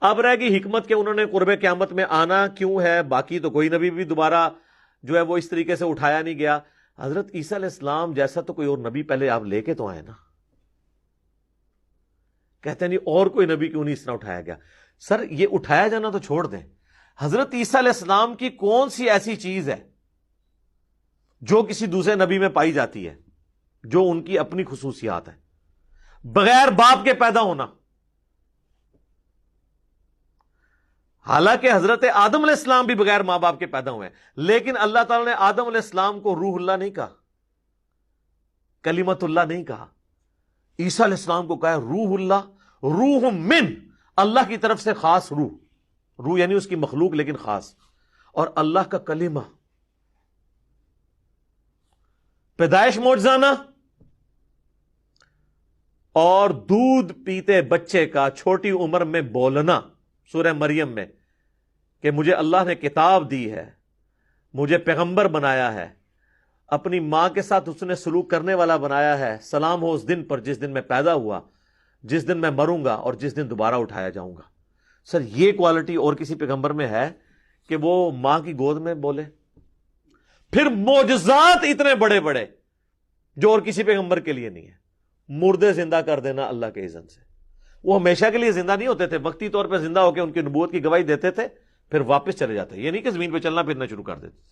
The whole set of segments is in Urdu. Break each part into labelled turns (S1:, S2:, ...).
S1: اب رہ گئی حکمت کہ انہوں نے قرب قیامت میں آنا کیوں ہے، باقی تو کوئی نبی بھی دوبارہ جو ہے وہ اس طریقے سے اٹھایا نہیں گیا. حضرت عیسیٰ علیہ السلام جیسا تو کوئی اور نبی پہلے آپ لے کے تو آئے نا. کہتے ہیں نہیں اور کوئی نبی کیوں نہیں اس طرح اٹھایا گیا. سر یہ اٹھایا جانا تو چھوڑ دیں، حضرت عیسیٰ علیہ السلام کی کون سی ایسی چیز ہے جو کسی دوسرے نبی میں پائی جاتی ہے جو ان کی اپنی خصوصیات ہے؟ بغیر باپ کے پیدا ہونا. حالانکہ حضرت آدم علیہ السلام بھی بغیر ماں باپ کے پیدا ہوئے ہیں، لیکن اللہ تعالیٰ نے آدم علیہ السلام کو روح اللہ نہیں کہا، کلمت اللہ نہیں کہا. عیسیٰ علیہ السلام کو کہا روح اللہ، روح من، اللہ کی طرف سے خاص روح. روح یعنی اس کی مخلوق لیکن خاص، اور اللہ کا کلمہ. پیدائش معجزانہ اور دودھ پیتے بچے کا چھوٹی عمر میں بولنا سورہ مریم میں کہ مجھے اللہ نے کتاب دی ہے، مجھے پیغمبر بنایا ہے، اپنی ماں کے ساتھ اس نے سلوک کرنے والا بنایا ہے، سلام ہو اس دن پر جس دن میں پیدا ہوا، جس دن میں مروں گا اور جس دن دوبارہ اٹھایا جاؤں گا. سر یہ کوالٹی اور کسی پیغمبر میں ہے کہ وہ ماں کی گود میں بولے؟ پھر معجزات اتنے بڑے بڑے جو اور کسی پیغمبر کے لیے نہیں ہے. مردے زندہ کر دینا اللہ کے اذن سے. وہ ہمیشہ کے لیے زندہ نہیں ہوتے تھے، وقتی طور پہ زندہ ہو کے ان کی نبوت کی گواہی دیتے تھے، پھر واپس چلے جاتے. یہ نہیں کہ زمین پہ چلنا پھرنا شروع کر دیتے تھے.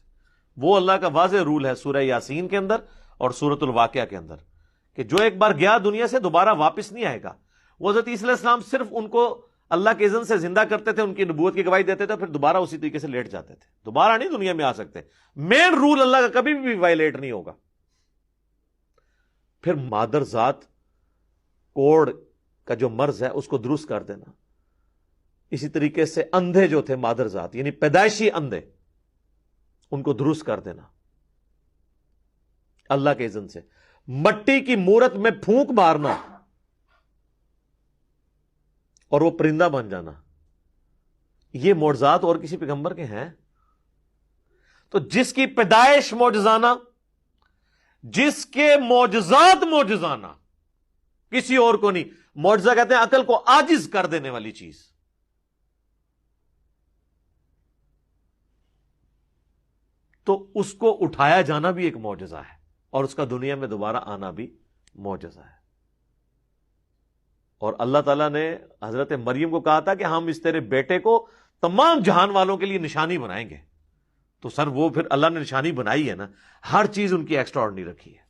S1: وہ اللہ کا واضح رول ہے سورہ یاسین کے اندر اور سورۃ الواقعہ کے اندر کہ جو ایک بار گیا دنیا سے دوبارہ واپس نہیں آئے گا. وہ حضرت عیسیٰ علیہ السلام صرف ان کو اللہ کے اذن سے زندہ کرتے تھے، ان کی نبوت کی گواہی دیتے تھے، پھر دوبارہ اسی طریقے سے لیٹ جاتے تھے. دوبارہ نہیں دنیا میں آ سکتے. مین رول اللہ کا کبھی بھی وائلیٹ نہیں ہوگا. پھر مادر ذات کوڑ کا جو مرض ہے اس کو درست کر دینا. اسی طریقے سے اندھے جو تھے مادر ذات یعنی پیدائشی اندھے، ان کو درست کر دینا اللہ کے اذن سے. مٹی کی مورت میں پھونک مارنا اور وہ پرندہ بن جانا. یہ معجزات اور کسی پیغمبر کے ہیں؟ تو جس کی پیدائش معجزانہ، جس کے معجزات معجزانہ، کسی اور کو نہیں. معجزہ کہتے ہیں عقل کو عاجز کر دینے والی چیز. تو اس کو اٹھایا جانا بھی ایک معجزہ ہے اور اس کا دنیا میں دوبارہ آنا بھی معجزہ ہے. اور اللہ تعالیٰ نے حضرت مریم کو کہا تھا کہ ہم اس تیرے بیٹے کو تمام جہان والوں کے لیے نشانی بنائیں گے. تو سر وہ پھر اللہ نے نشانی بنائی ہے نا، ہر چیز ان کی ایکسٹرا آرڈنری رکھی ہے.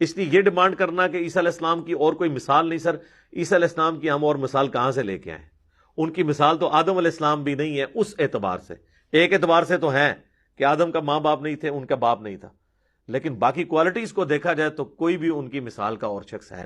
S1: اس لیے یہ ڈیمانڈ کرنا کہ عیسیٰ علیہ السلام کی اور کوئی مثال نہیں، سر عیسیٰ علیہ السلام کی ہم اور مثال کہاں سے لے کے آئیں؟ ان کی مثال تو آدم علیہ السلام بھی نہیں ہے. اس اعتبار سے ایک اعتبار سے تو ہیں کہ آدم کا ماں باپ نہیں تھے، ان کا باپ نہیں تھا، لیکن باقی کوالٹیز کو دیکھا جائے تو کوئی بھی ان کی مثال کا اور شخص ہے.